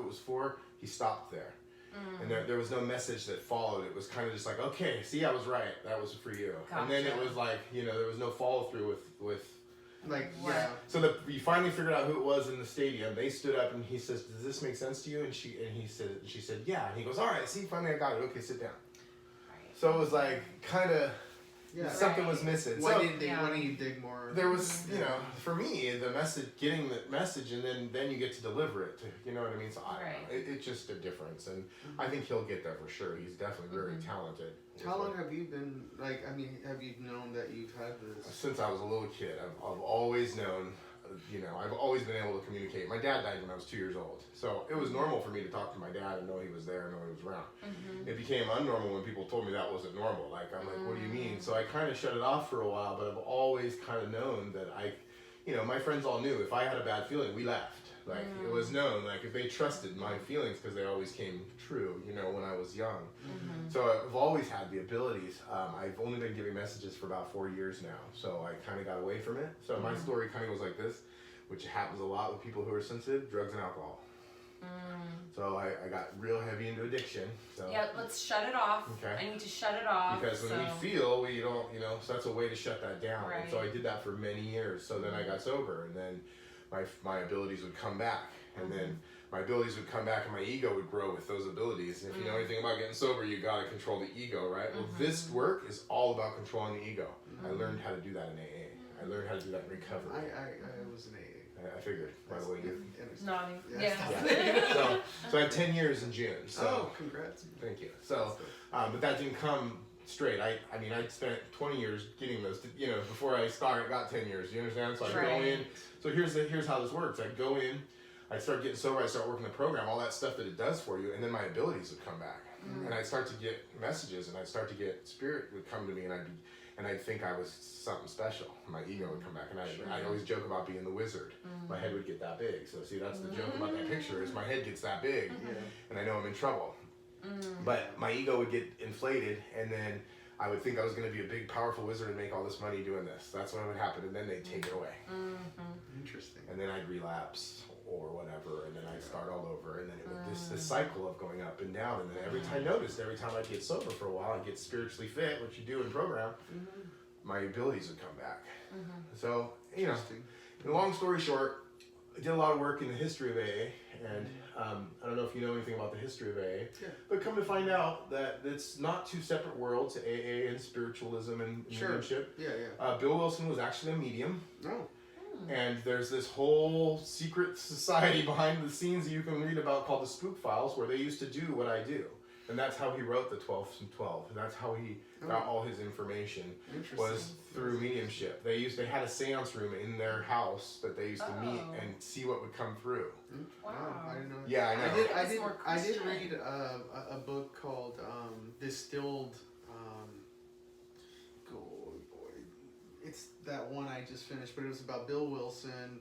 was for, he stopped there. And there was no message that followed. It was kind of just like, okay, see, I was right. That was for you. Gotcha. And then it was like, there was no follow through with like, yeah. So we finally figured out who it was in the stadium. They stood up and he says, "Does this make sense to you?" And she said, "Yeah." And he goes, "All right, see, finally I got it. Okay, sit down." Right. So it was like kind of something was missing. Why didn't you dig more? There was, for me, the message, getting the message, and then you get to deliver it. You know what I mean? So I don't know. It's just a difference, and I think he'll get there for sure. He's definitely very talented. How long have you been, have you known that you've had this? Since I was a little kid. I've always known, I've always been able to communicate. My dad died when I was 2 years old. So it was normal for me to talk to my dad and know he was there and know he was around. It became unnormal when people told me that wasn't normal. Like, I'm like, what do you mean? So I kind of shut it off for a while, but I've always kind of known that my friends all knew if I had a bad feeling, we left. Like, it was known, like, if they trusted my feelings, because they always came true, when I was young. So I've always had the abilities. I've only been giving messages for about 4 years now, so I kind of got away from it. So my story kind of goes like this, which happens a lot with people who are sensitive: drugs and alcohol. So I got real heavy into addiction. So yeah, let's shut it off. Okay. I need to shut it off. Because when we feel, we don't, so that's a way to shut that down. Right. And so I did that for many years. So then I got sober, and then my abilities would come back, and then my abilities would come back, and my ego would grow with those abilities. And if you know anything about getting sober, you got to control the ego, right? Well, this work is all about controlling the ego. I learned how to do that in AA. I learned how to do that in recovery. I was in AA. I figured, by the way, you. Nodding. Yeah. So I had 10 years in June. So congrats. Thank you. So, but that didn't come straight. I spent 20 years getting those, before I got 10 years. You understand? So I go in. So here's how this works. I go in, I start getting sober, I start working the program, all that stuff that it does for you, and then my abilities would come back. And I'd start to get messages, and I'd start to get spirit would come to me, and I'd think I was something special. My ego would come back, and I always joke about being the wizard. My head would get that big. So see, that's the joke about that picture is my head gets that big, and I know I'm in trouble. But my ego would get inflated, and then I would think I was going to be a big, powerful wizard and make all this money doing this. That's what would happen, and then they'd take it away. Interesting. And then I'd relapse or whatever, and then I'd start all over, and then it would this cycle of going up and down. And then every time I'd get sober for a while, I'd get spiritually fit, which you do in program, my abilities would come back. So, long story short, I did a lot of work in the history of AA, and I don't know if you know anything about the history of AA, but come to find out that it's not two separate worlds, AA and spiritualism and mediumship. Bill Wilson was actually a medium. And there's this whole secret society behind the scenes that you can read about called the Spook Files, where they used to do what I do. And that's how he wrote the 12 and 12. And that's how he got all his information, was through mediumship. They had a seance room in their house that they used to meet and see what would come through. Wow, I didn't know. Yeah, I know. I did read a book called Distilled. It's that one I just finished, but it was about Bill Wilson,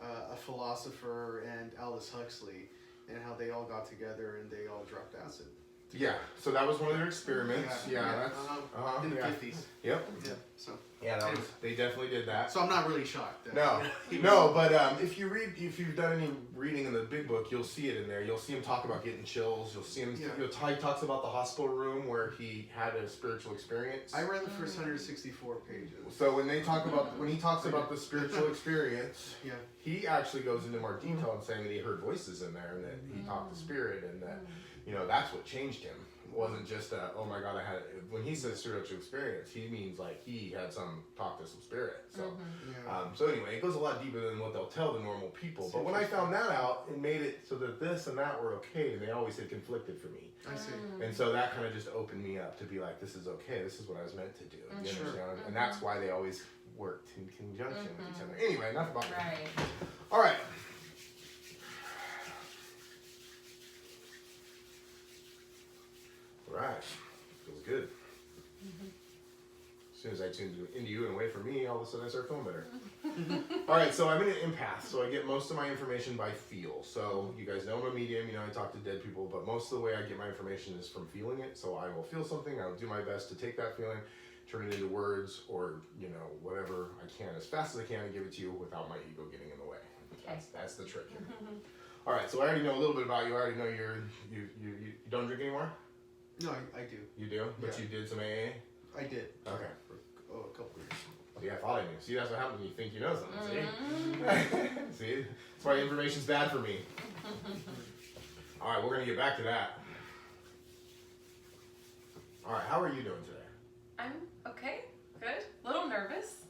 a philosopher, and Aldous Huxley, and how they all got together and they all dropped acid. Yeah, so that was one of their experiments. In the 50s. Yep. Yeah, they definitely did that. So I'm not really shocked. No, but if you've done any reading in the big book, you'll see it in there. You'll see him talk about getting chills. You'll see him. He talks about the hospital room where he had a spiritual experience. I read the first 164 pages. So when he talks about the spiritual experience, he actually goes into more detail and saying that he heard voices in there and that he talked to spirit and that that's what changed him. It wasn't just oh my God, when he says spiritual experience, he means like he had some talk to some spirit. So, so anyway, it goes a lot deeper than what they'll tell the normal people. But when I found that out, it made it so that this and that were okay, and they always had conflicted for me. I see. And so that kind of just opened me up to be like, this is okay. This is what I was meant to do. You understand? And that's why they always worked in conjunction with each other. Anyway, enough about me. All right. Right. Feels good. As soon as I tuned into you and away from me, all of a sudden I start feeling better. All right, so I'm in an empath, so I get most of my information by feel. So you guys know I'm a medium, I talk to dead people, but most of the way I get my information is from feeling it. So I will feel something, I'll do my best to take that feeling, turn it into words, or whatever I can, as fast as I can, and give it to you without my ego getting in the way. That's the trick here. All right, so I already know a little bit about you. I already know you don't drink anymore? No, I do. You do? But Yeah. you did some AA? I did. Okay. For a couple years. See, I thought I knew. See, that's what happens when you think you know something. See? See? That's why information's bad for me. All right, we're going to get back to that. All right, how are you doing today? I'm okay, good. A little nervous.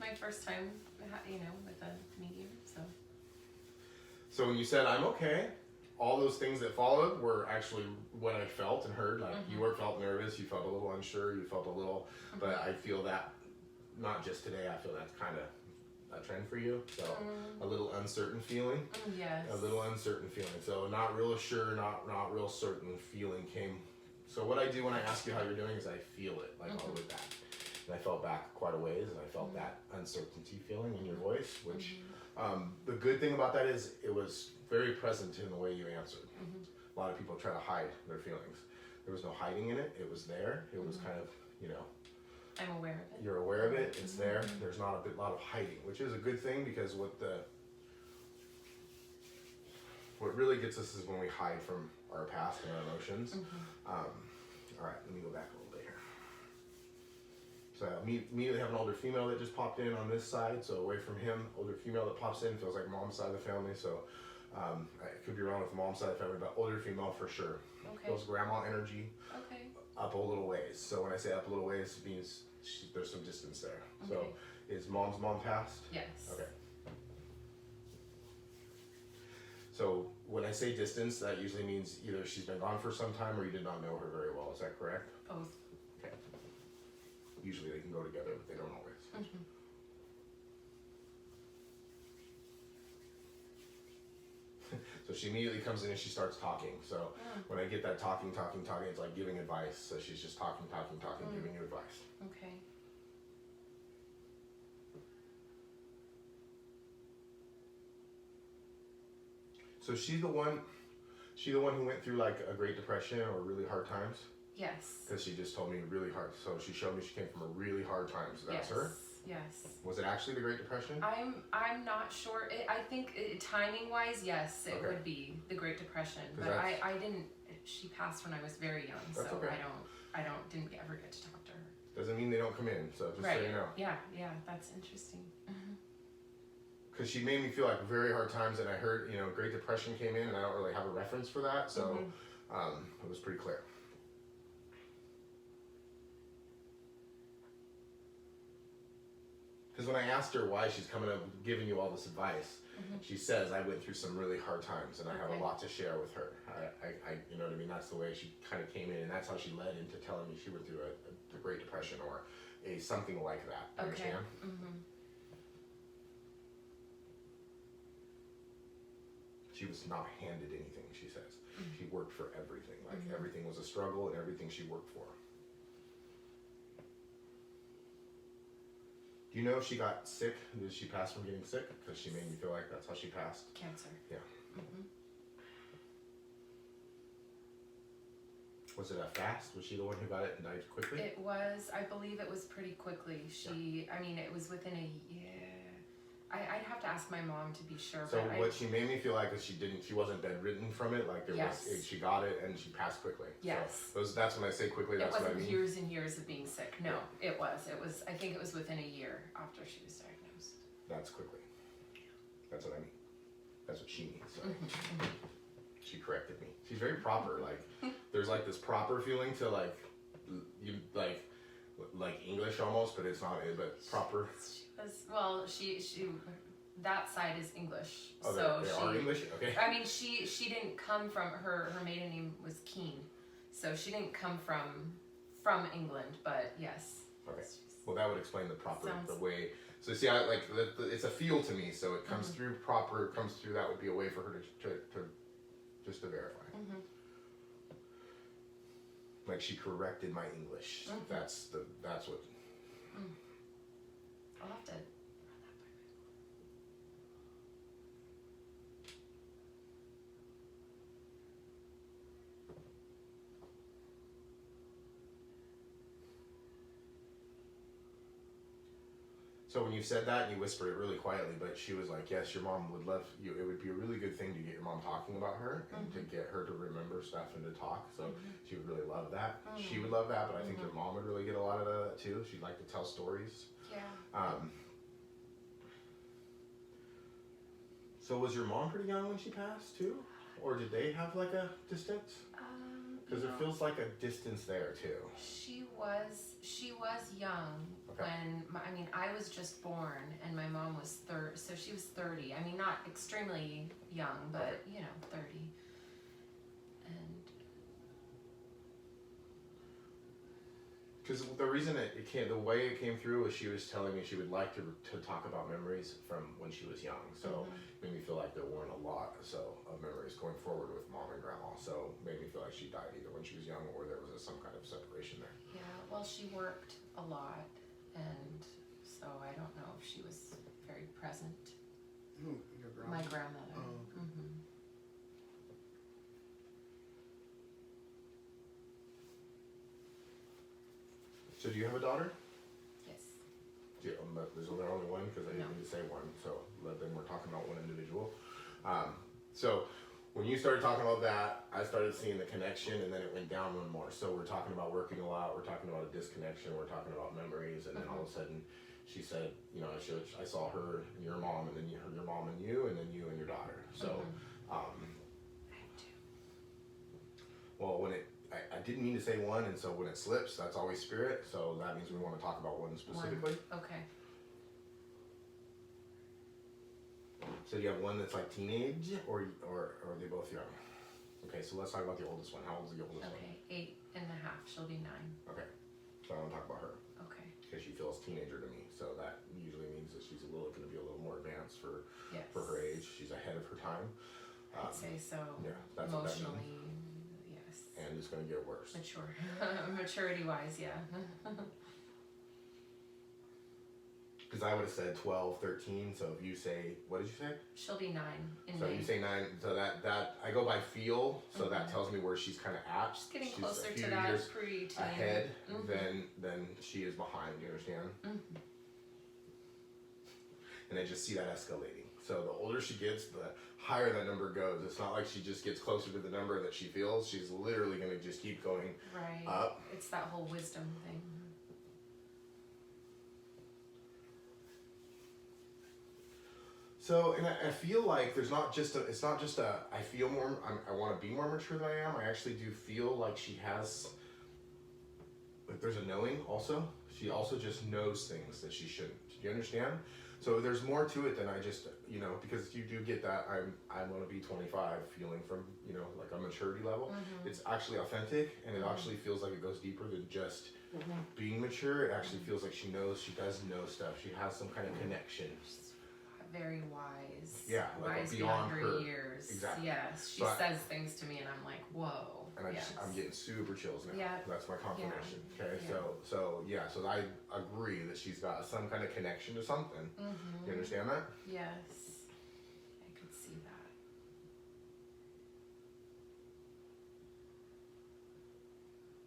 My first time, with a medium, so. So when you said I'm okay, all those things that followed were actually what I felt and heard. Like you felt nervous, you felt a little unsure, you felt a little, but I feel that not just today. I feel that's kind of a trend for you. So a little uncertain feeling. Yes. A little uncertain feeling. So not real sure, not real certain feeling came. So what I do when I ask you how you're doing is I feel it like all the way back. And I felt back quite a ways, and I felt that uncertainty feeling in your voice, which the good thing about that is it was very present in the way you answered. A lot of people try to hide their feelings. There was no hiding in it. It was there. It was kind of, I'm aware of it. You're aware of it. It's there. There's not a lot of hiding, which is a good thing because what really gets us is when we hide from our past and our emotions. All right, let me go back a little bit here. So I immediately have an older female that just popped in on this side, so away from him, older female that pops in, feels like mom's side of the family, so I could be wrong with the mom's side of the family, but older female for sure. Okay. Feels grandma energy Okay. up a little ways. So when I say up a little ways, it means there's some distance there. So Okay. is mom's mom passed? Yes. Okay. So when I say distance, that usually means either she's been gone for some time or you did not know her very well. Is that correct? Both. Okay. Usually they can go together, but they don't always. So she immediately comes in and she starts talking. So when I get that talking, it's like giving advice. So she's just talking, giving you advice. Okay. So she's the one who went through like a Great Depression or really hard times? Yes. Because she just told me really hard. So she showed me she came from a really hard time. So that's her? Yes. Was it actually the Great Depression? I'm not sure. I think timing wise, yes, it would be the Great Depression. But I didn't. She passed when I was very young, so okay. I didn't ever get to talk to her. Doesn't mean they don't come in. So just so you know. Yeah. That's interesting. Because she made me feel like very hard times, and I heard Great Depression came in, and I don't really have a reference for that, so it was pretty clear. Because when I asked her why she's coming up giving you all this advice, she says, I went through some really hard times and I have a lot to share with her. I you know what I mean? That's the way she kind of came in, and that's how she led into telling me she went through the Great Depression or something like that. You understand? She was not handed anything, she says. She worked for everything. Like everything was a struggle and everything she worked for. Do you know if she got sick? Did she pass from getting sick? Because she made me feel like that's how she passed. Cancer. Yeah. Was it a fast? Was she the one who got it and died quickly? It was. I believe it was pretty quickly. I mean, it was within a year. I'd have to ask my mom to be sure. So what she made me feel like is she wasn't bedridden from it. Like there was, she got it and she passed quickly. Yes. So that's when I say quickly. That's what I mean. It wasn't years and years of being sick. No, it was. I think it was within a year after she was diagnosed. That's quickly. That's what I mean. That's what she means. Sorry. She corrected me. She's very proper. Like there's like this proper feeling to like you like English almost, but it's not. But proper. She that side is English. Oh, so they are English? Okay. I mean, she didn't come from her maiden name was Keene, so she didn't come from England, but yes. Okay. Well, that would explain the proper the way. So see, I like it's a feel to me. So it comes through proper. It comes through. That would be a way for her to just to verify. Like she corrected my English. That's what. I'll have to run that by my. So when you said that and you whispered it really quietly, but she was like, yes, your mom would love you. It would be a really good thing to get your mom talking about her and to get her to remember stuff and to talk. So she would really love that. She would love that, but I think your mom would really get a lot of that too. She'd like to tell stories. Yeah. So was your mom pretty young when she passed too? Or did they have like a distance? Because it feels like a distance there too. She was young when I was just born and my mom was so she was 30. I mean, not extremely young, but 30. And because the reason the way it came through was she was telling me she would like to talk about memories from when she was young. So it made me feel like there weren't a lot of memories going forward with mom and grandma. So it made me feel like she died either when she was young or there was some kind of separation there. yeah, well, she worked a lot, and so I don't know if she was very present. Ooh, your grandma? My grandmother. Oh, okay. So do you have a daughter? Yes. There's only one because I didn't need to say one. So then we're talking about one individual. So when you started talking about that, I started seeing the connection, and then it went down one more. So we're talking about working a lot. We're talking about a disconnection. We're talking about memories, and then all of a sudden, she said, I saw her and your mom, and then you heard your mom and you, and then you and your daughter. So, well, I didn't mean to say one, and so when it slips, that's always spirit. So that means we want to talk about one specifically. Okay. So do you have one that's like teenage, or are they both young? Okay, so let's talk about the oldest one. How old is the oldest one? Okay, 8 and a half. She'll be 9. Okay, so I want to talk about her. Okay. Because she feels teenager to me, so that usually means that she's going to be a little more advanced for her age. She's ahead of her time. I'd say so. Yeah, that's what that means. Emotionally, yes. And it's going to get worse. Mature. Maturity-wise, yeah. Because I would have said 12, 13, so if you say, what did you say? She'll be 9 in So May. you say 9, so that I go by feel, so that tells me where she's kind of at. She's getting she's closer a few to that years pre-teen. ahead than she is behind, you understand? And I just see that escalating. So the older she gets, the higher that number goes. It's not like she just gets closer to the number that she feels. She's literally going to just keep going up. It's that whole wisdom thing. So, and I feel like it's not just I feel more, I want to be more mature than I am. I actually do feel like she has, like there's a knowing also. She also just knows things that she shouldn't. Do you understand? So there's more to it than I just, because you do get that I'm going to be 25 feeling from, like a maturity level. It's actually authentic, and it actually feels like it goes deeper than just being mature. It actually feels like she does know stuff. She has some kind of connection. Very wise. Yeah, like wise beyond her years. Exactly. Yes, she says things to me, and I'm like, whoa. And I'm getting super chills now. Yeah. That's my confirmation. Yeah. Okay, Yeah. so I agree that she's got some kind of connection to something. You understand that? Yes, I could see that.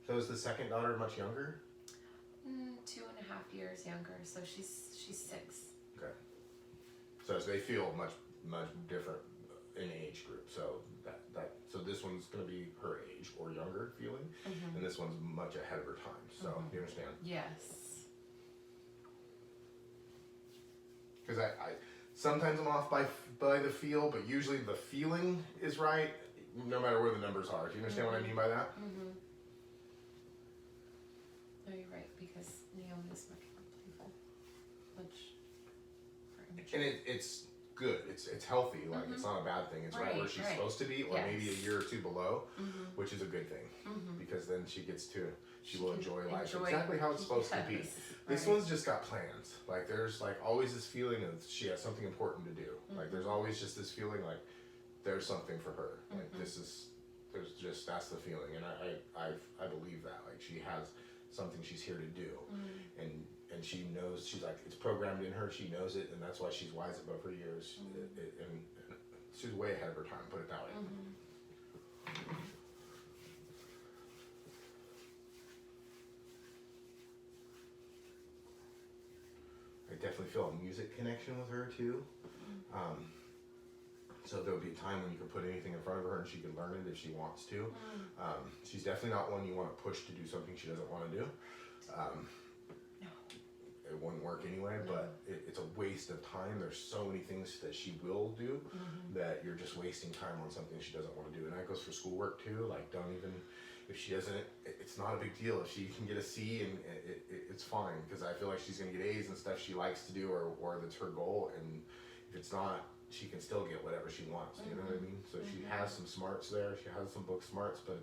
So is the second daughter much younger? 2.5 years younger, so she's 6. Okay. So they feel much different in age group. So so this one's going to be her age or younger feeling, and this one's much ahead of her time. So you understand? Yes. Because I sometimes I'm off by the feel, but usually the feeling is right, no matter where the numbers are. Do you understand what I mean by that? No, you're right, because Naomi's much more playful, much. And it's good. It's healthy. Like it's not a bad thing. It's right where she's supposed to be, or maybe a year or two below, which is a good thing because then she will enjoy life exactly how it's supposed to be. This one's just got plans. Like there's like always this feeling of she has something important to do. Like there's always just this feeling like there's something for her. Like that's the feeling, and I believe that. Like she has something she's here to do, and she knows, she's like, it's programmed in her, she knows it, and that's why she's wise above her years, and she's way ahead of her time, put it that way. I definitely really feel a music connection with her too. So there'll be a time when you can put anything in front of her and she can learn it if she wants to. She's definitely not one you want to push to do something she doesn't want to do. No. It wouldn't work anyway, but it's a waste of time. There's so many things that she will do that you're just wasting time on something she doesn't want to do. And that goes for schoolwork too. Like, don't even, if she doesn't, it's not a big deal. If she can get a C, and it's fine, because I feel like she's going to get A's and stuff she likes to do, or that's her goal. And if it's not, she can still get whatever she wants. You know what I mean? So she has some smarts there. She has some book smarts, but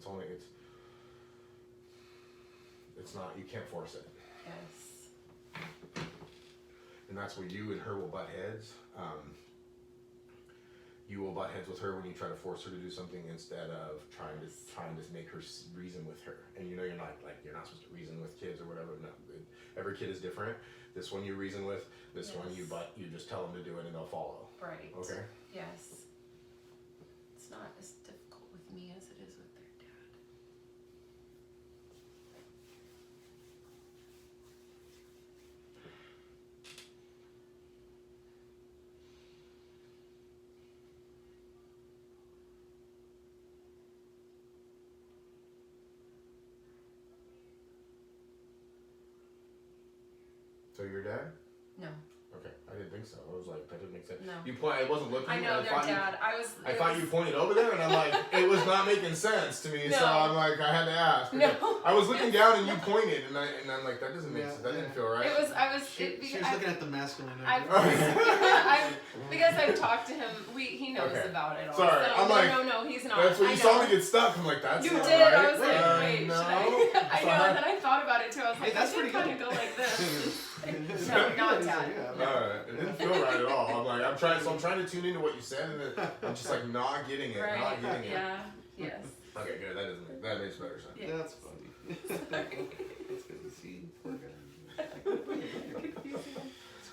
it's not, you can't force it. Yes. And that's where you and her will butt heads. You will butt heads with her when you try to force her to do something instead of trying to make her reason with her. And you know, you're not supposed to reason with kids or whatever. No, every kid is different. This one you reason with. This one you just tell them to do it and they'll follow. Right. Okay. Yes. It's not as difficult with me as it is with their dad. So your dad? No. Okay, I didn't think so. I was like, that didn't make sense. No. You point. I wasn't looking. I know their dad. I thought you pointed over there, and I'm like, it was not making sense to me. No. So I'm like, I had to ask. No. I was looking down, and you pointed, and I'm like, that doesn't make sense. That didn't feel right. She was looking at the masculine. Because I've talked to him. He knows about it all. Sorry, so, I'm like, no, he's not. That's when you saw me get stuck. I'm like, that's you not did. right. I was like, wait, no. should I? I know. And then I thought about it too. I was like, that's I should pretty kind of good. go like this. No, not dad. It didn't feel right at all. I'm like, I'm trying to tune into what you said, and then I'm just like not getting it, Right. not getting it. Yeah. Yes. Okay, good. That makes better sense. Yeah. That's funny. That's good to see. Poor guy. What's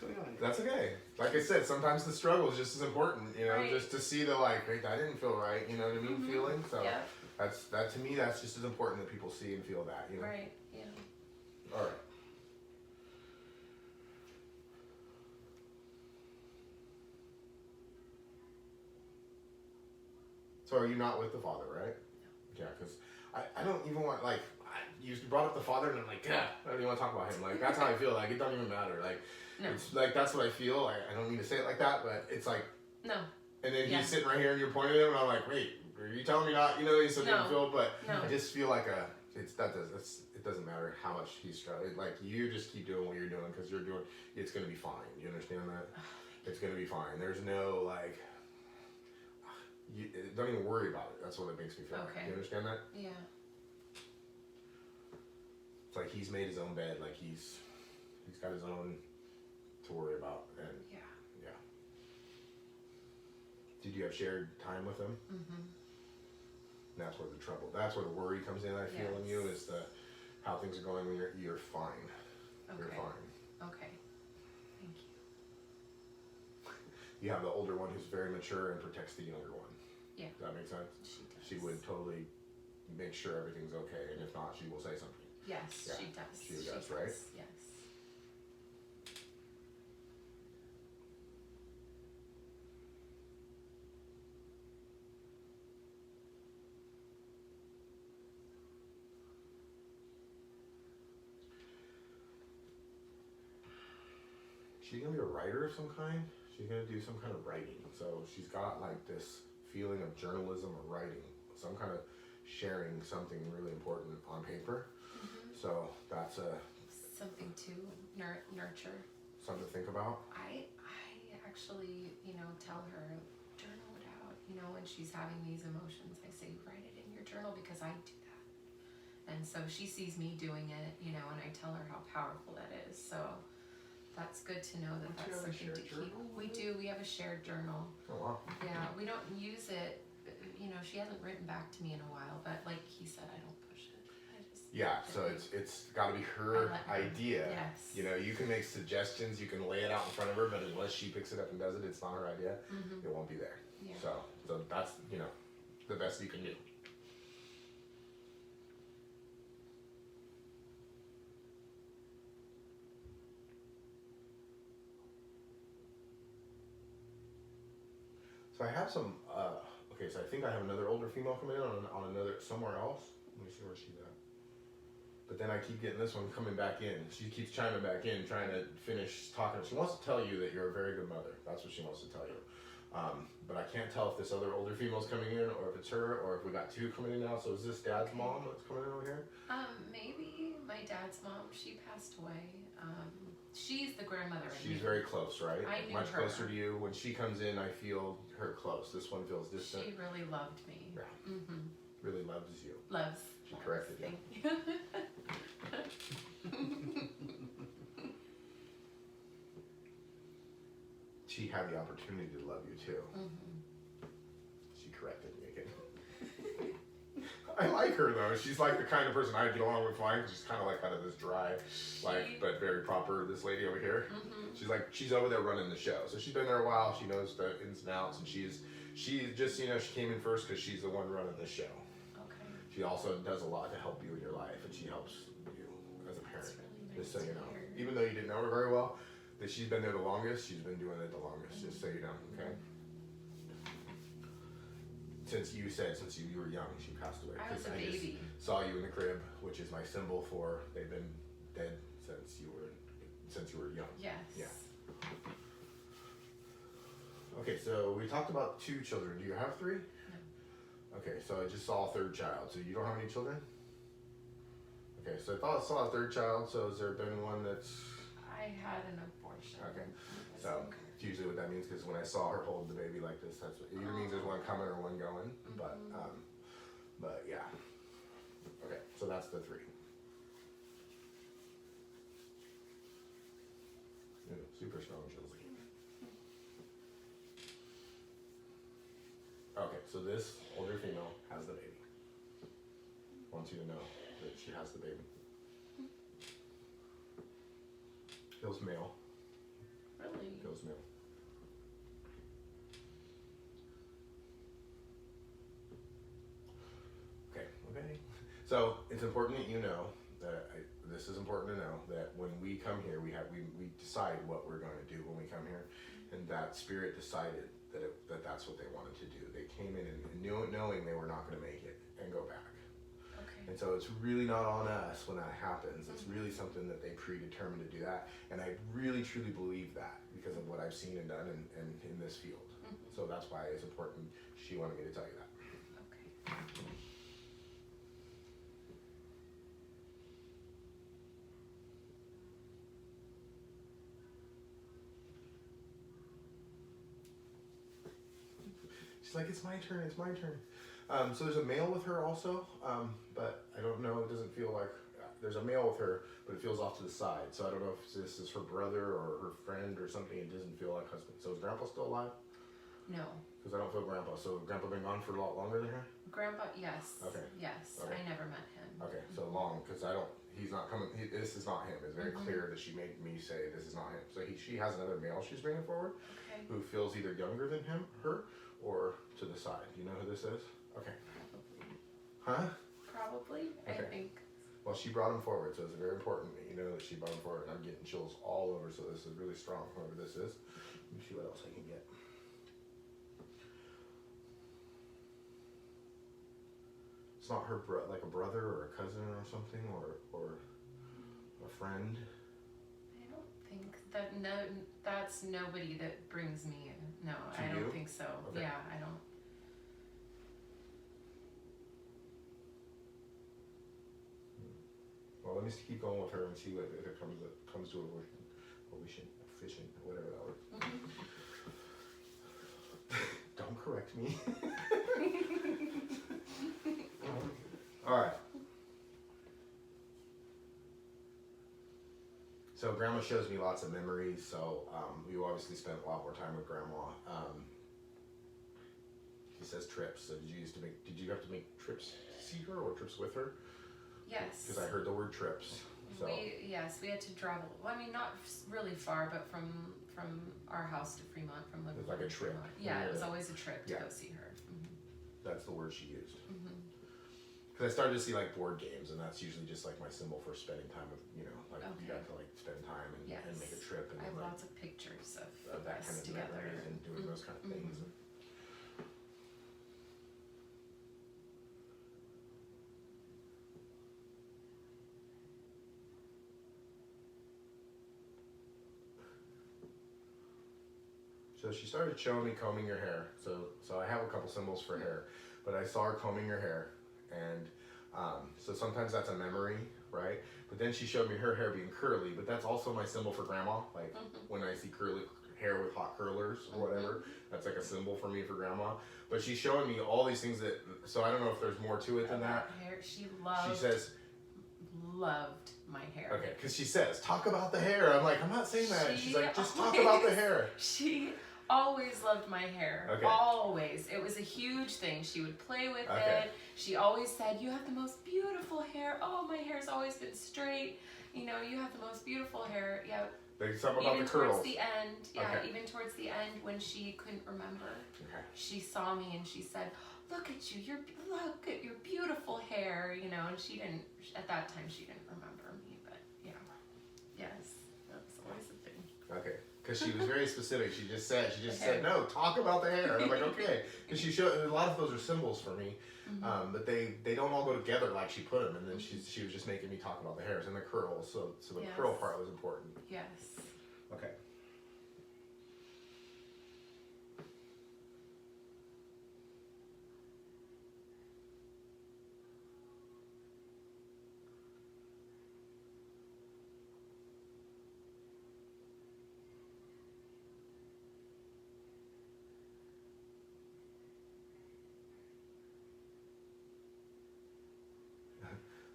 going on here? That's okay. Like I said, sometimes the struggle is just as important, you know, Right. just to see the like, hey, that didn't feel right, you know what I mean, feeling. So Yeah. that to me, that's just as important that people see and feel that, you know. Right. Yeah. All right. So are you not with the father, right? No. Yeah, because I don't even want, like, you brought up the father, and I'm like, yeah, I don't even want to talk about him. Like, that's how I feel. Like, it doesn't even matter. Like, No. it's like, that's what I feel. I don't mean to say it like that, but it's like, No. and then Yeah. he's sitting right here, and you're pointing at him, and I'm like, wait, are you telling me not? You know, he's something No. to feel, but No. I just feel like it doesn't matter how much he's struggling. Like, you just keep doing what you're doing, because it's going to be fine. You understand that? It's going to be fine. There's no, like, don't even worry about it. That's what it makes me feel like. Okay. You understand that? Yeah. It's like he's made his own bed. Like, he's got his own to worry about. And Yeah. yeah. Did you have shared time with him? Mm-hmm. That's where the worry comes in. I feel in you is how things are going when you're fine. Okay. You're fine. Okay. Thank you. You have the older one who's very mature and protects the younger one. Yeah. Does that make sense? She does. She would totally make sure everything's okay, and if not, she will say something. Yes, Yeah, she does. she does, right? Yes. She's gonna be a writer of some kind. She's gonna do some kind of writing. So she's got like this feeling of journalism or writing, some kind of sharing something really important on paper. Mm-hmm. So that's Something to nurture. something to think about. I actually, tell her, journal it out. When she's having these emotions, I say, write it in your journal because I do that. And so she sees me doing it, and I tell her how powerful that is. So that's good to know that Don't you that's have a something to shared keep. journal? We do. We have a shared journal. Oh wow. Yeah, we don't use it. She hasn't written back to me in a while, but like he said, I don't push it. I just Yeah, so it's got to be her I let her. idea. Yes. You can make suggestions, you can lay it out in front of her, but unless she picks it up and does it, it's not her idea. Mm-hmm. It won't be there. Yeah. So that's the best you can do. So I have some, okay, so I think I have another older female coming in on another, somewhere else. Let me see where she's at. But then I keep getting this one coming back in. She keeps chiming back in, trying to finish talking. She wants to tell you that you're a very good mother. That's what she wants to tell you. But I can't tell if this other older female's coming in, or if it's her, or if we got two coming in now. So is this Dad's mom that's coming in over here? Maybe my dad's mom. She passed away. She's the grandmother. She's very close, right? I knew Much her. closer to you. When she comes in, I feel her close. This one feels distant. She really loved me. Yeah. Mm-hmm. Really loves you. Loves. She corrected you. Thank you. She had the opportunity to love you too. Mm-hmm. She corrected me again. I like her though. She's like the kind of person I get along with fine. She's kind of like out of this dry, but very proper. This lady over here. Mm-hmm. She's over there running the show. So she's been there a while. She knows the ins and outs, and she's just she came in first because she's the one running the show. Okay. She also does a lot to help you in your life, and she helps you as a parent. That's really nice Just so you to know, hear. even though you didn't know her very well, that she's been there the longest. She's been doing it the longest. Just so you know, okay. Since you were young, she passed away. I was a just baby. saw you in the crib, which is my symbol for they've been dead since you were young. Yes. Yeah. Okay, so we talked about 2 children. Do you have 3? No. Okay, so I just saw a 3rd child. So you don't have any children? Okay, so I saw a 3rd child. So has there been one that's... I had an abortion. Okay, so it's usually what that means, because when I saw her hold the baby like this, that's what, it either means there's one coming or one going. But yeah. Okay, so that's the 3. Ooh, super strong chills. Okay, so this older female has the baby. Wants you to know that she has the baby. Feels male. Really? Feels male. Okay. So it's important that you know that this is important to know that when we come here, we decide what we're going to do when we come here, and that spirit decided that that's what they wanted to do. They came in and knowing they were not going to make it and go back. Okay. And so it's really not on us when that happens. It's really something that they predetermined to do that. And I really truly believe that because of what I've seen and done in this field. So that's why it's important. She wanted me to tell you that. Okay. She's like, it's my turn. So there's a male with her also, but I don't know. It doesn't feel like there's a male with her, but it feels off to the side. So I don't know if this is her brother or her friend or something. It doesn't feel like husband. So is Grandpa still alive? No. Because I don't feel Grandpa. So Grandpa been gone for a lot longer than her? Grandpa, yes. Okay. Yes. Okay. I never met him. Okay, so long, because he's not coming. This is not him. It's very clear that she made me say this is not him. So she has another male she's bringing forward, Okay. who feels either younger than her, or to the side. Do you know who this is? Okay. Huh? Probably. Okay. I think. Well, she brought him forward, so it's very important that you know that she brought him forward. And I'm getting chills all over, so this is really strong, whoever this is. Let me see what else I can get. It's not her like a brother or a cousin or something, or a friend. I don't think that. No, that's nobody that brings me in. No, To I don't you? think so. Okay. Yeah, I don't. Well, let me just keep going with her and see what if it comes to a efficient, whatever that word. Don't correct me. All right. So Grandma shows me lots of memories. So we obviously spent a lot more time with Grandma. She says trips. So did you have to make trips to see her or trips with her? Yes. Because I heard the word trips. So. We had to travel. Well, I mean, not really far, but from our house to Fremont, from Liverpool. It was like a to trip. Fremont. Yeah, it was always a trip to go see her. That's the word she used. Because I started to see like board games, and that's usually just like my symbol for spending time with, you got to like spend time and make a trip. And I have like, lots of pictures of that us kind of together. memories and doing those kind of things. So she started showing me combing your hair. So I have a couple symbols for hair, but I saw her combing your hair, and so sometimes that's a memory, right? But then she showed me her hair being curly, but that's also my symbol for grandma. Like when I see curly hair with hot curlers or whatever, that's like a symbol for me for grandma. But she's showing me all these things that, so I don't know if there's more to it than that. Hair, she says, loved my hair. okay, because she says, talk about the hair. I'm like, I'm not saying that. She's like, just talk about the hair. She always loved my hair. Okay. Always. It was a huge thing. She would play with it. She always said, you have the most beautiful hair. Oh, my hair's always been straight. You know, you have the most beautiful hair. Yeah. Like something about Even the curls. towards the end, Okay. even towards the end when she couldn't remember, she saw me and she said, look at you, look at your beautiful hair, you know, and she didn't, at that time she didn't remember me, but yeah, yes, that's always a thing. Okay, because she was very specific. She just said, no, talk about the hair. I'm like, okay, because she showed, a lot of those are symbols for me, but they don't all go together like she put them, and then she was just making me talk about the hairs and the curls, so the curl part was important. Yes. Okay.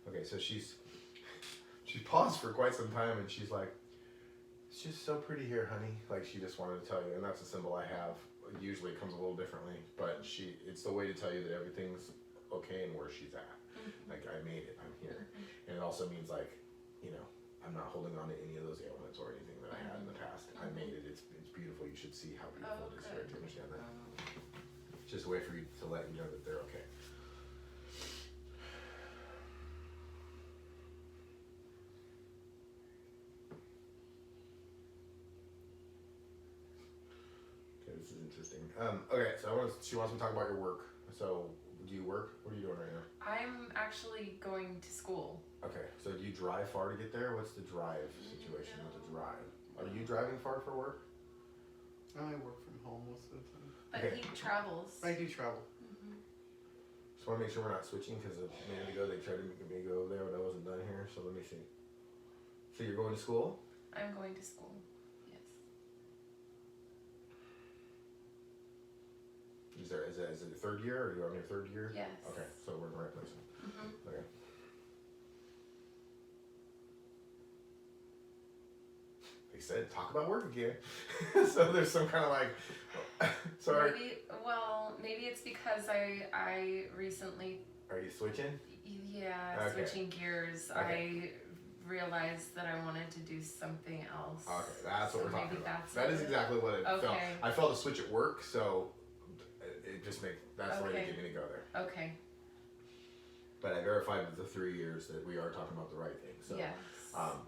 Okay, so she paused for quite some time, and she's like, it's just so pretty here, honey. Like, she just wanted to tell you, and that's a symbol I have. Usually it comes a little differently, but it's the way to tell you that everything's okay and where she's at. Like, I made it, I'm here. And it also means, like, you know, I'm not holding on to any of those ailments or anything that I had in the past. I made it, it's beautiful. You should see how beautiful it is here to understand that. It's just a way for you to let you know that they're okay. This is interesting. Okay, so she wants me to talk about your work. So, do you work? What are you doing right now? I'm actually going to school. Okay, so do you drive far to get there? What's the drive situation with the drive? Are you driving far for work? I work from home most of the time. But he travels. I do travel. Just want to make sure we're not switching, because a minute ago they tried to make me go over there when I wasn't done here, so let me see. So you're going to school? I'm going to school, yes. Is it the third year, or are you on your third year? Yes. Okay, so we're in the right place. Okay. They said, talk about work again. So there's some kind of like, sorry. Maybe it's because I recently. Are you switching? Yeah, Okay. switching gears. Okay. I realized that I wanted to do something else. Okay, that's what we're talking about. That is it. exactly what it felt. Okay. I felt a switch at work, so it just that's why they Okay. get me to go there. Okay. But I verified with the 3 years that we are talking about the right thing. So, Yes.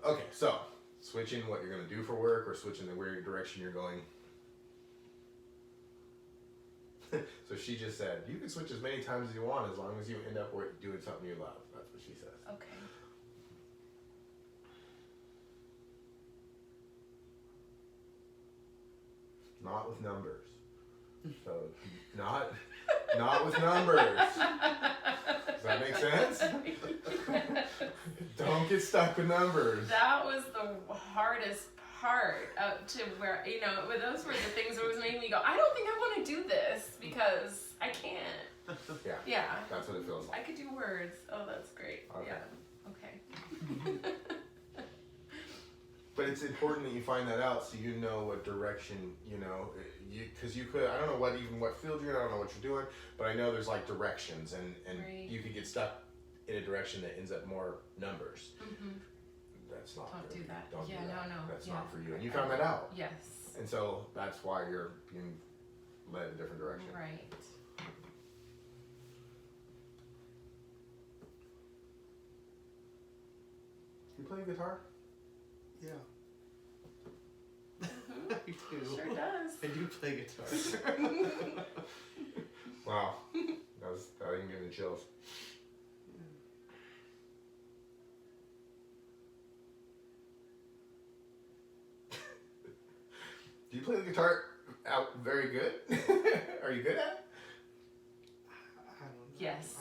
Okay, so switching what you're going to do for work, or switching the where direction you're going. So she just said, you can switch as many times as you want, as long as you end up doing something you love. That's what she says. Okay. Not with numbers. So not with numbers. Does that make sense? Don't get stuck with numbers. That was the hardest part to where, you know, those were the things that was making me go, I don't think I want to do this because I can't. Yeah. Yeah. That's what it feels like. I could do words. Oh, that's great. Okay. Yeah. Okay. But it's important that you find that out, so you know what direction, you know, because you could, I don't know what field you're in, I don't know what you're doing, but I know there's like directions, and Right. you could get stuck in a direction that ends up more numbers. That's not Don't good. do that. Don't Yeah, do that. no. That's Yeah. not for you, and you found that out. Yes. And so that's why you're being led a different direction. Right. You play guitar? Yeah. I do. Sure does. I do play guitar. Wow. That even gave me chills. Do you play the guitar out very good. Are you good at it? I don't know. Yes.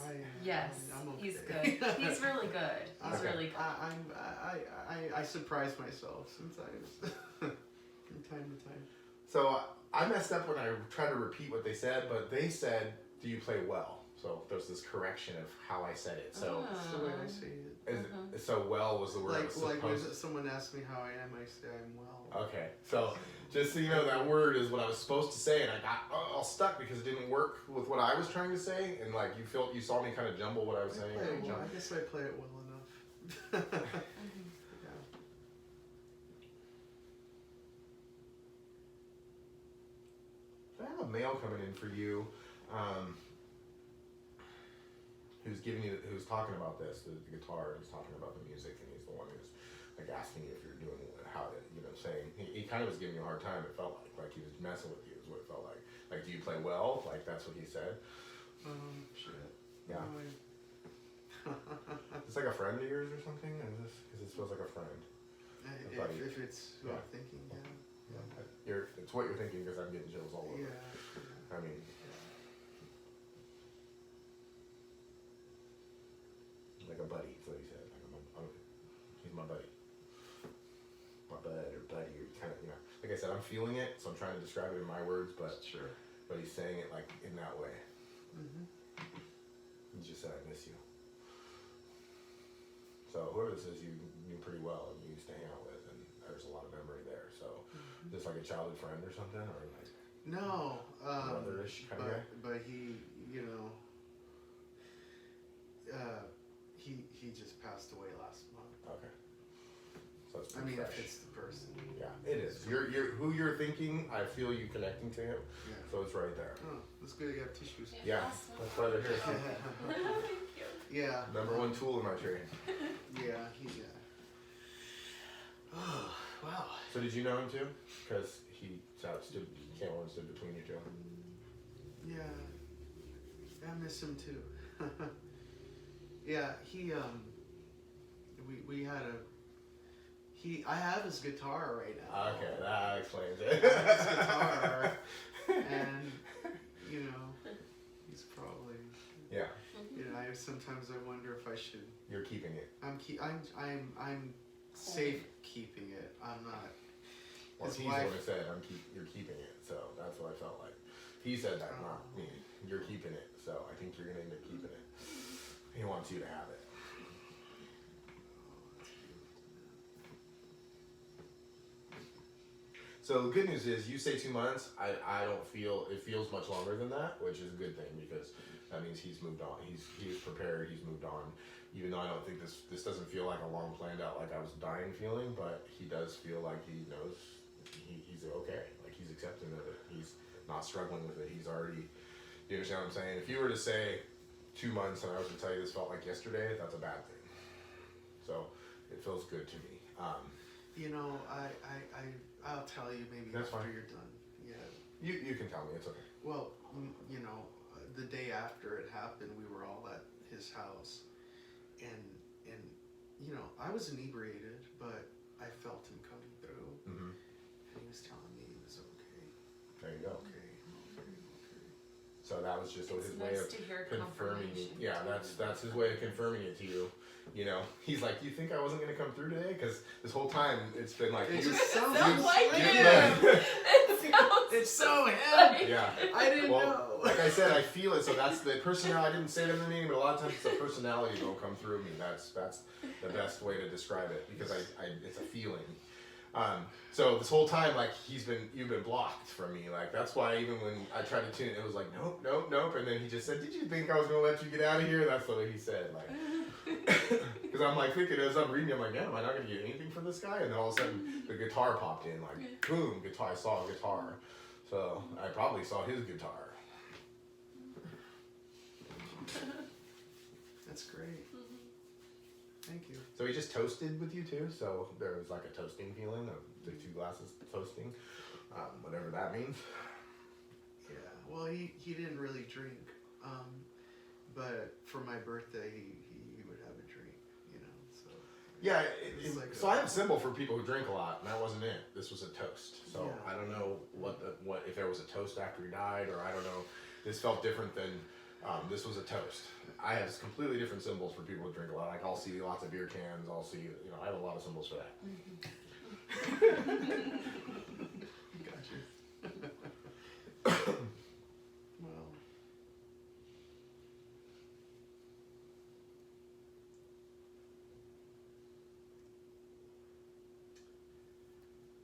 I'm okay. He's good. He's really good. He's Okay. really good. I surprise myself sometimes, from time to time. So I messed up when I tried to repeat what they said, but they said, "Do you play well?" So there's this correction of how I said it. So That's the way I say it. so well was the word I was Like when supposed. someone asks me how I am, I say I'm well. Okay, so just so you know, that word is what I was supposed to say, and I got all stuck because it didn't work with what I was trying to say, and like you saw me kind of jumble what I was saying. I guess I play it well enough. Yeah. I have a mail coming in for you, who's talking about this, the guitar, and he's talking about the music, and he's the one who's like asking you if you're doing how to, saying he kind of was giving you a hard time. It felt like he was messing with you, is what it felt like. Like, do you play well? Like that's what he said. Shit. Yeah. It's like a friend of yours or something, because this feels like a friend. If it's who I'm thinking, yeah. It's what you're thinking because I'm getting chills all over. Yeah. I mean, like a buddy. That's what he said. Like he's my buddy. My bud or buddy, or kind of, like I said, I'm feeling it, so I'm trying to describe it in my words, but Sure. But he's saying it like in that way. Mm-hmm. He just said, "I miss you." So whoever this is, you knew pretty well and you used to hang out with, and there's a lot of memory there. So just like a childhood friend or something, or like No. brotherish kind of guy. But he, he just passed away last month. Okay. So it's I pretty mean, fresh. if it's the person. Yeah, it is. You're who you're thinking. I feel you connecting to him. Yeah. So it's right there. Oh, that's good. You have tissues. Yeah, that's why they're here. Thank you. Yeah. Number one tool in my trade. Yeah. Oh, wow. So did you know him too? Because he came over and stood between you two. Yeah. I miss him too. Yeah, we had I have his guitar right now. Okay, that explains it. I have his guitar, and he's probably. Yeah. Sometimes I wonder if I should. You're keeping it. I'm safe keeping it. I'm not. Well, he's the one who said you're keeping it, so that's what I felt like. He said that, not me. You're keeping it, so I think you're gonna end up keeping it. He wants you to have it. So the good news is, you say 2 months. I don't feel it feels much longer than that, which is a good thing because that means he's moved on. He's prepared. He's moved on. Even though I don't think this doesn't feel like a long planned out, like I was dying feeling, but he does feel like he knows he's okay. Like he's accepting of it. He's not struggling with it. He's already. You understand what I'm saying? If you were to say 2 months and I was to tell you this felt like yesterday, that's a bad thing. So it feels good to me. I'll tell you maybe That's after fine. you're done. Yeah. You can tell me, it's okay. Well, the day after it happened, we were all at his house, and I was inebriated, but I felt him coming through, Mm-hmm. and he was telling me he was okay. There you go. Okay. So that was just his way nice of to hear confirming. confirmation. Yeah, that's his way of confirming it to you. He's like, "You think I wasn't gonna come through today?" Because this whole time it's been like, It you- just sounds Sounds like like him. It sounds It's so him. like yeah. I didn't Well, know. like I said, I feel it. So that's the personality. I didn't say it in the meeting, but a lot of times it's the personality that'll come through me. That's the best way to describe it because it's a feeling. So this whole time, like you've been blocked from me. Like that's why even when I tried to tune it, it was like nope. And then he just said, "Did you think I was gonna let you get out of here?" That's what he said. Like, because I'm like thinking as I'm reading, I'm like, am I not gonna get anything from this guy? And then all of a sudden the guitar popped in, like boom, guitar. I saw a guitar, so I probably saw his guitar. That's great. Thank you. So he just toasted with you too. So there was like a toasting feeling of the 2 glasses toasting, whatever that means. Yeah. Well, he didn't really drink, but for my birthday he would have a drink, So. Yeah, It's like so I have a symbol for people who drink a lot, and that wasn't it. This was a toast. So Yeah. I don't know what if there was a toast after he died, or I don't know. This felt different than this was a toast. I have completely different symbols for people who drink a lot. Like I'll see lots of beer cans. I'll see, I have a lot of symbols for that. Gotcha. Well.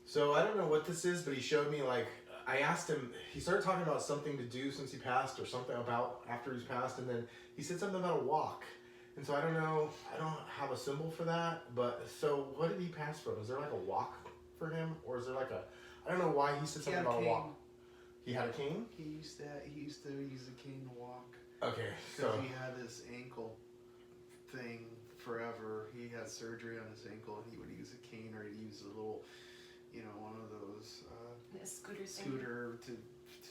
So I don't know what this is, but he showed me like I asked him. He started talking about something to do since he passed, or something about after he's passed, and then he said something about a walk. And so I don't know. I don't have a symbol for that. But so what did he pass from? Is there like a walk for him, or is there like a? I don't know why he said something about a walk. He had a cane. He used to use a cane to walk. Okay, Because so he had this ankle thing forever. He had surgery on his ankle, and he would use a cane, or he'd use a little, one of those A scooter thing. scooter to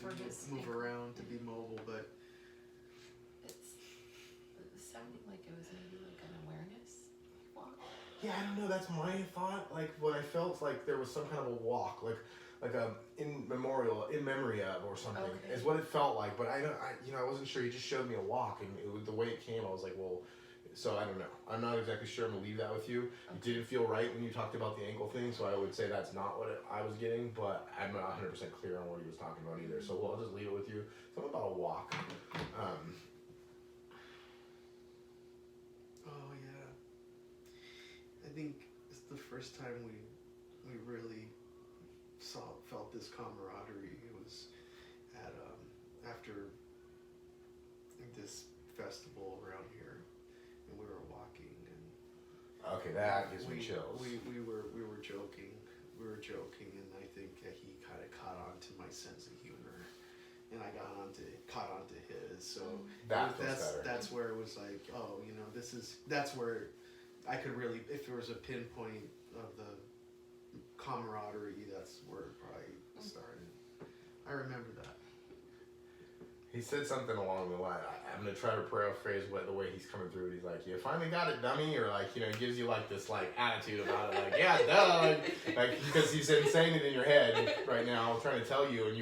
For his move ankle. around, to be mobile. But It sounded like it was maybe like an awareness walk. yeah, I don't know. That's my thought. Like what I felt like there was some kind of a walk, like a in memory of, or something, Okay. is what it felt like. But I wasn't sure. He just showed me a walk, and the way it came, I was like, well. So I don't know. I'm not exactly sure. I'm gonna leave that with you. It didn't feel right when you talked about the ankle thing, so I would say that's not what I was getting. But I'm not 100% clear on what he was talking about either. So I'll just leave it with you. Something about a walk. oh yeah, I think it's the first time we really felt this camaraderie. It was at after this festival around here, and we were walking, and Okay, that gives me chills. We were joking, and I think that he kind of caught on to my sense of humor, and I caught on to his. So That feels better. that's where it was like, oh, that's where I could really, if there was a pinpoint of the camaraderie, that's where it probably started. I remember that. He said something along the line. I'm gonna try to paraphrase the way he's coming through. He's like, "You finally got it, dummy," or like, he gives you like this like attitude about it, like, "Yeah, duh," like because he's saying it in your head right now, trying to tell you, and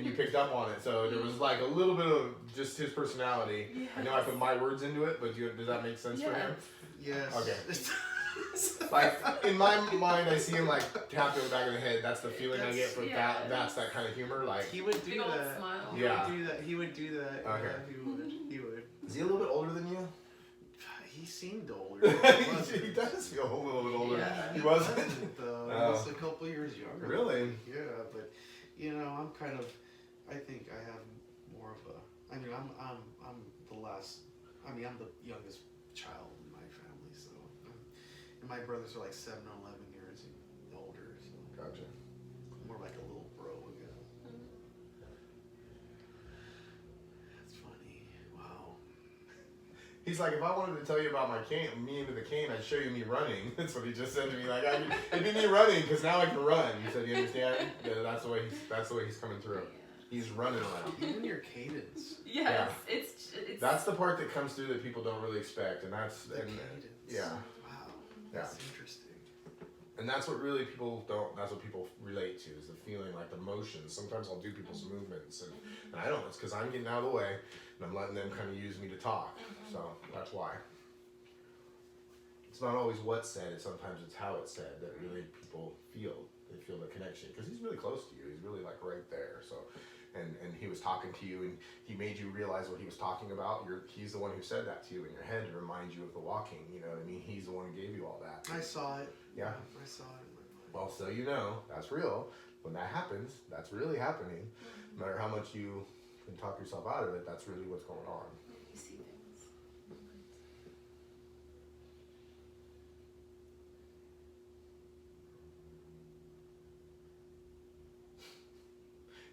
you picked up on it. So there was like a little bit of just his personality. Yes. I know I put my words into it, but does that make sense for him? Yes. Okay. Like in my mind, I see him like tap to the back of the head. That's the feeling I get from that. That's that kind of humor. Like He would do Big old that. smile. Yeah. He would do that. Okay. Yeah, he would. Is he a little bit older than you? He seemed older. He does feel a little bit older. Yeah. He wasn't. Though. Oh. He was a couple years younger. Really? Yeah, but I'm kind of. I think I have more of a. I mean, I'm the last. I mean, I'm the youngest child in my family, so. And my brothers are like 7 or 11 years older, so. Gotcha. More like a little bro, I guess. That's funny. Wow. He's like, if I wanted to tell you about me into the cane, I'd show you me running. That's what he just said to me. Like, it'd be me running because now I can run. He said, "You understand?" Yeah, that's the way he's coming through. He's running around. Even your cadence. Yes, it's That's the part that comes through that people don't really expect, and that's The cadence. yeah. Wow. That's interesting. And that's what really people don't. That's what people relate to is the feeling, like the motions. Sometimes I'll do people's movements, and I don't. It's because I'm getting out of the way, and I'm letting them kind of use me to talk. So that's why. It's not always what's said. Sometimes it's how it's said that really people feel. They feel the connection because he's really close to you. He's really like right there. So, and he was talking to you, and he made you realize what he was talking about. He's the one who said that to you in your head to remind you of the walking. You know what I mean? He's the one who gave you all that. I saw it. Yeah. I saw it in my mind. Well, so you know, that's real. When that happens, that's really happening. No matter how much you can talk yourself out of it, that's really what's going on. you see things.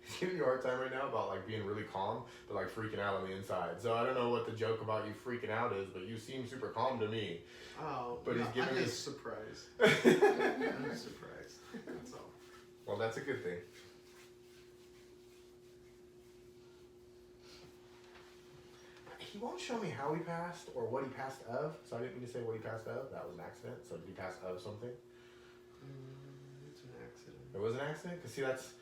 He's giving you a hard time right now about like being really calm, but like freaking out on the inside. So I don't know what the joke about you freaking out is, but you seem super calm to me. Oh, But no, he's giving I'm me- just surprised. I'm surprised. That's all. Well, that's a good thing. he won't show me how he passed or what he passed of. So I didn't mean to say what he passed of. That was an accident. So did he pass of something? It's an accident. It was an accident? Because see, that's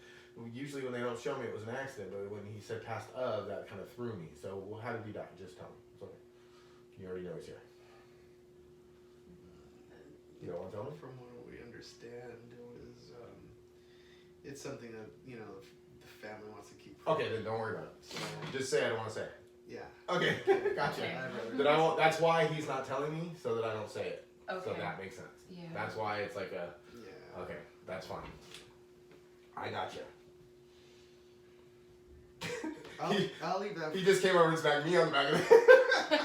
usually when they don't show me it was an accident, but when he said passed of, that kind of threw me. So how did he die? Just tell me. It's okay. You already know he's here. You don't want to tell me? From what we understand, it was, it's something that, you know, the family wants to keep. Okay, then don't worry about it. So, Just say I don't want to say it. yeah. Okay, gotcha. Okay. Then I won't, that's why he's not telling me, so that I don't say it. Okay. So that makes sense. Yeah. That's why it's like a, Yeah. okay, that's fine. I gotcha. I'll leave that. He just came over and smacked me on the back of the head.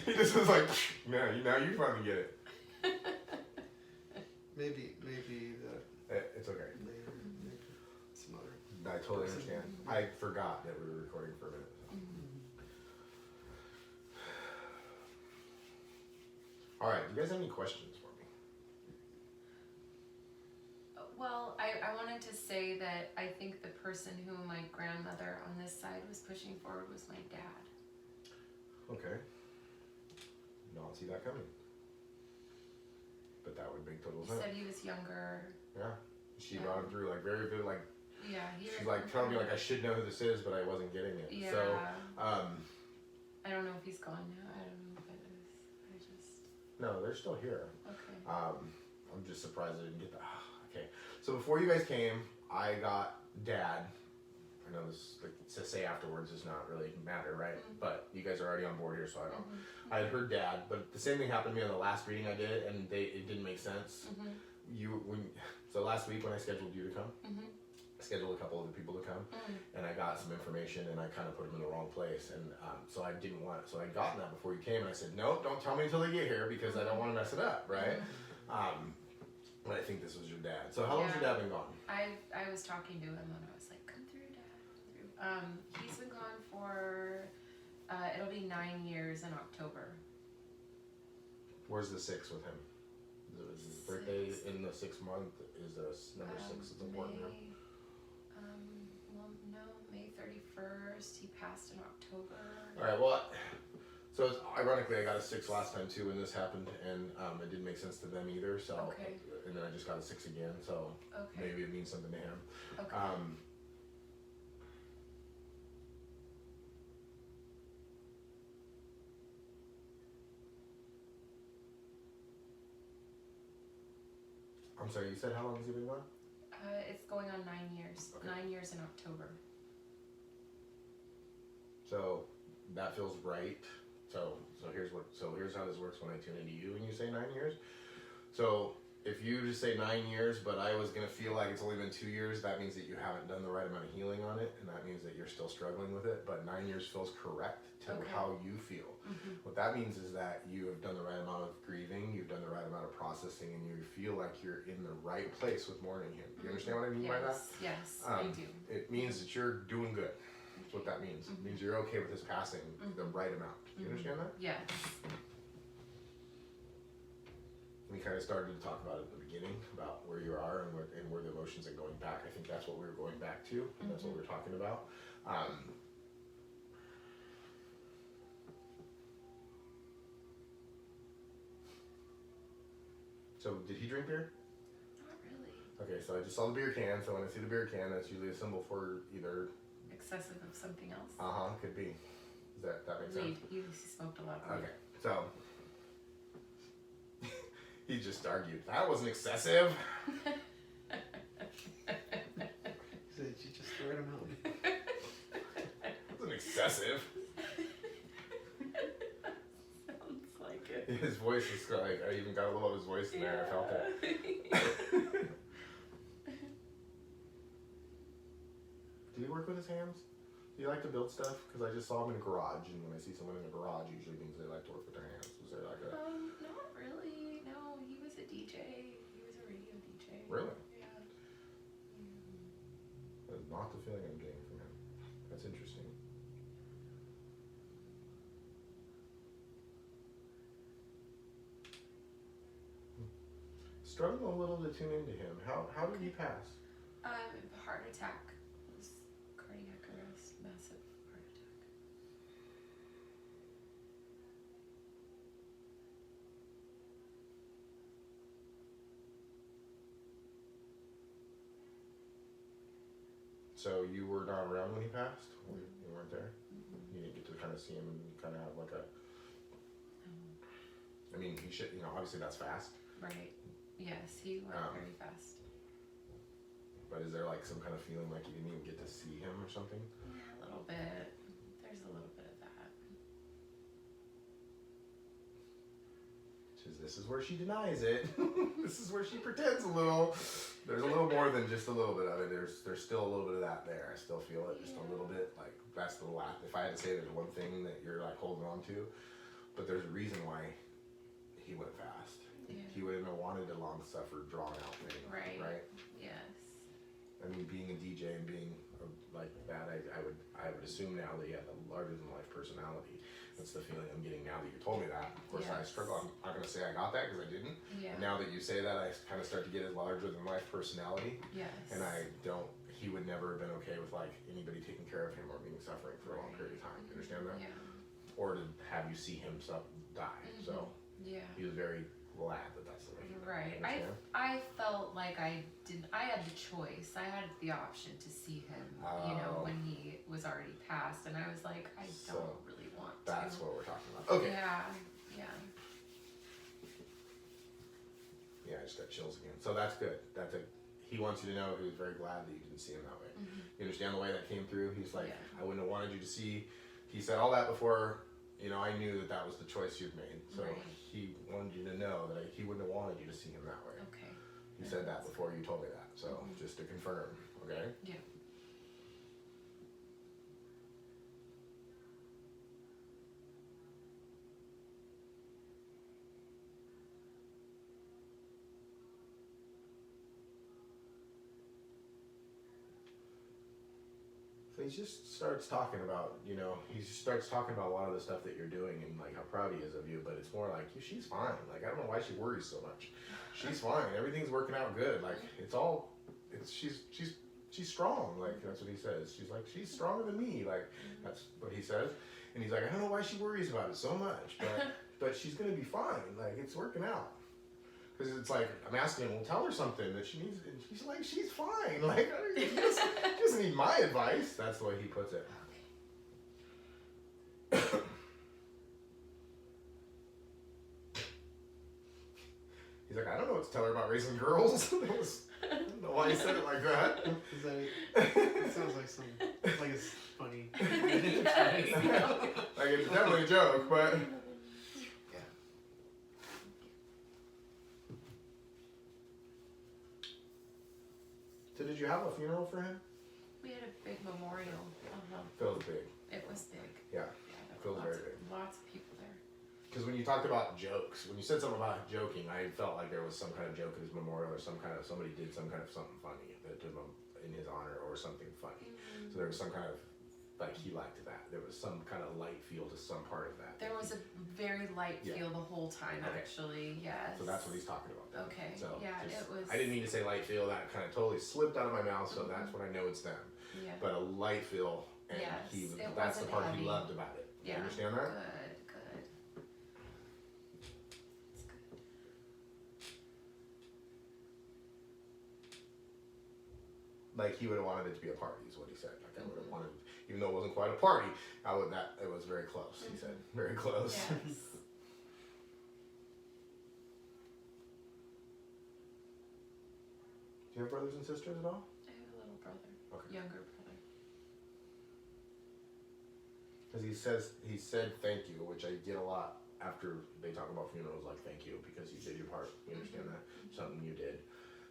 He just was like, now you finally get it. Maybe that It's okay. later. Maybe some other. I totally understand. I forgot that we were recording for a minute. So. All right, do you guys have any questions for me? Well, I wanted to say that I think the person who my grandmother on this side was pushing forward was my dad. Okay. Not see that coming. But that would make total He sense. said he was younger. Yeah. She Yeah. brought him through like very good, like Yeah, she's like telling me like I should know who this is, but I wasn't getting it. Yeah. So I don't know if he's gone now. I don't know if it is. I just. no, they're still here. Okay. I'm just surprised I didn't get that. Okay. So before you guys came, I got Dad. I know this like to say afterwards does not really matter, right? But you guys are already on board here, so I don't. I had heard Dad, but the same thing happened to me on the last reading I did, and it didn't make sense. So last week when I scheduled you to come, I scheduled a couple other people to come, and I got some information, and I kind of put them in the wrong place, and so I didn't want. So I'd gotten that before you came, and I said, nope, don't tell me until they get here because I don't want to mess it up, right? But I think this was your dad. So how long has your dad been gone? I was talking to him and I was like, come through, Dad. Come through. He's been gone for it'll be 9 years in October. Where's the 6 with him? Is his birthday in the 6th month? Is number 6 is important? May, well, no, May 31st. He passed in October. All right. Well, so it's, ironically, I got a 6 last time too when this happened, and it didn't make sense to them either. So, Okay. And then I just got a 6 again. So Okay. maybe it means something to him. Okay. I'm sorry. You said how long has he been gone? It's going on 9 years. Okay. 9 years in October. So that feels right. So here's how this works when I tune into you when you say 9 years. So if you just say 9 years, but I was gonna feel like it's only been 2 years, that means that you haven't done the right amount of healing on it, and that means that you're still struggling with it. But 9 years feels correct to Okay. how you feel. What that means is that you have done the right amount of grieving, you've done the right amount of processing, and you feel like you're in the right place with mourning him. You understand what I mean by that? Yes, I do. It means that you're doing good. That's what that means. It means you're okay with his passing the right amount. You understand that? Yes. We kind of started to talk about it at the beginning, about where you are and where the emotions are going back. I think that's what we were going back to, and that's what we were talking about. So did he drink beer? Not really. Okay, so I just saw the beer can, so when I see the beer can, that's usually a symbol for either... Excessive of something else. Could be. Does that make sense? Weed. He smoked a lot of weed. Okay, so... he just argued, that wasn't excessive. He said, you just threw him out. It wasn't excessive. Sounds like it. His voice is like, I even got a little of his voice in there, I felt it. Did he work with his hands? Do you like to build stuff? Because I just saw him in a garage, and when I see someone in a garage, it usually means they like to work with their hands. Was there like a... Not really. No, he was a DJ. He was a radio DJ. Really? Yeah. That's not the feeling I'm getting from him. That's interesting. Struggling a little to tune into him. How did he pass? Heart attack. It was cardiac arrest. Massive heart attack. So you were not around when he passed? You weren't there? You didn't get to kind of see him and kind of have like a... I mean, he should, obviously that's fast. Right. Yes, he went very fast. But is there like some kind of feeling like you didn't even get to see him or something? Yeah, a little bit. There's a little bit of that. This is where she denies it. This is where she pretends a little. There's a little more than just a little bit of it. There's still a little bit of that there. I still feel it just a little bit. Like that's the last. If I had to say there's one thing that you're like holding on to, but there's a reason why he went fast. Yeah. He wouldn't have wanted a long suffered, drawn out thing. Right. Right. Yes. I mean, being a DJ and being like that, I would assume now that he had a larger than life personality. That's the feeling I'm getting now that you told me that. Of course, I Yes. struggle. I'm not going to say I got that because I didn't. Yeah. Now that you say that, I kind of start to get his larger than life personality. Yes. And he would never have been okay with like anybody taking care of him or being suffering for a long period of time. You understand that? Yeah. Or to have you see him die. So Yeah. he was very glad that that's the way he went. Right. You understand? I felt like I had the choice. I had the option to see him, when he was already passed, and I was like, I So, don't really want to. That's what we're talking about. Okay. Yeah. Yeah. Yeah, I just got chills again. So that's good. He wants you to know he was very glad that you didn't see him that way. You understand the way that came through? He's like, Yeah. I wouldn't have wanted you to see. He said all that before, I knew that was the choice you'd made. So Right. he wanted you to know that he wouldn't have wanted you to see him that way. Okay. He said that before you told me that. So just to confirm, okay? Yeah. So he just starts talking about, a lot of the stuff that you're doing and like how proud he is of you, but it's more like she's fine. Like I don't know why she worries so much. She's fine. Everything's working out good. Like she's strong. Like that's what he says. She's like she's stronger than me. Like that's what he says. And he's like I don't know why she worries about it so much, but she's gonna be fine. Like it's working out. Because it's like, I'm asking him, well, tell her something that she needs, and he's like, she's fine. Like, she doesn't need my advice. That's the way he puts it. He's like, I don't know what to tell her about raising girls. I don't know why he said it like that. Is that it sounds like it's funny. It's Yes. funny. Like, it's definitely a joke, but... So did you have a funeral for him? We had a big memorial. Feels big. It was big. Yeah, there feels were very big. Lots of people there. Because when you talked about jokes, when you said something about joking, I felt like there was some kind of joke at his memorial or somebody did some kind of something funny in his honor or something funny. So there was some kind of, like he liked that. There was some kind of light feel to some part of that. There was a very light Yeah. feel the whole time, Okay. actually. Yes. So that's what he's talking about then. Okay. So Yeah, it was. I didn't mean to say light feel, that kind of totally slipped out of my mouth, so that's when I know it's them. Yeah. But a light feel, and Yes, it that's the wasn't part heavy. he loved about it. Yeah. You understand that? Good. Good. It's good. Like he would have wanted it to be a party, is what he said. Like I would have wanted, even though it wasn't quite a party, it was very close. He said, very close. Yes. Do you have brothers and sisters at all? I have a little brother. Okay. Younger brother. Because he said thank you, which I get a lot after they talk about funerals, like thank you because you did your part. You understand that? Something you did.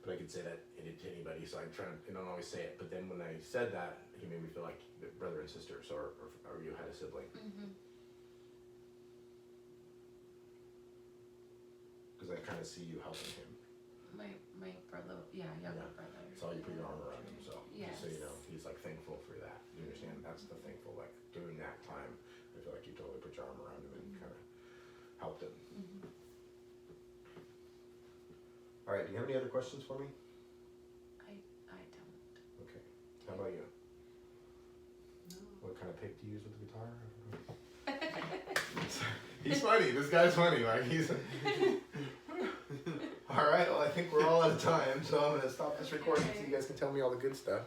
But I could say that to anybody, so I don't always say it. But then when I said that, he made me feel like brother and sisters, or you had a sibling. Because I kind of see you helping him. My brother, younger brother. So you put your arm around him, so Yes. just so you know, he's like thankful for that. You understand? That's the thankful, like during that time, I feel like you totally put your arm around him and kind of helped him. All right, do you have any other questions for me? I don't. Okay. How about you? No. What kind of pick do you use with the guitar? He's funny. This guy's funny. Like he's. All right, well, I think we're all out of time, so I'm going to stop this recording so you guys can tell me all the good stuff.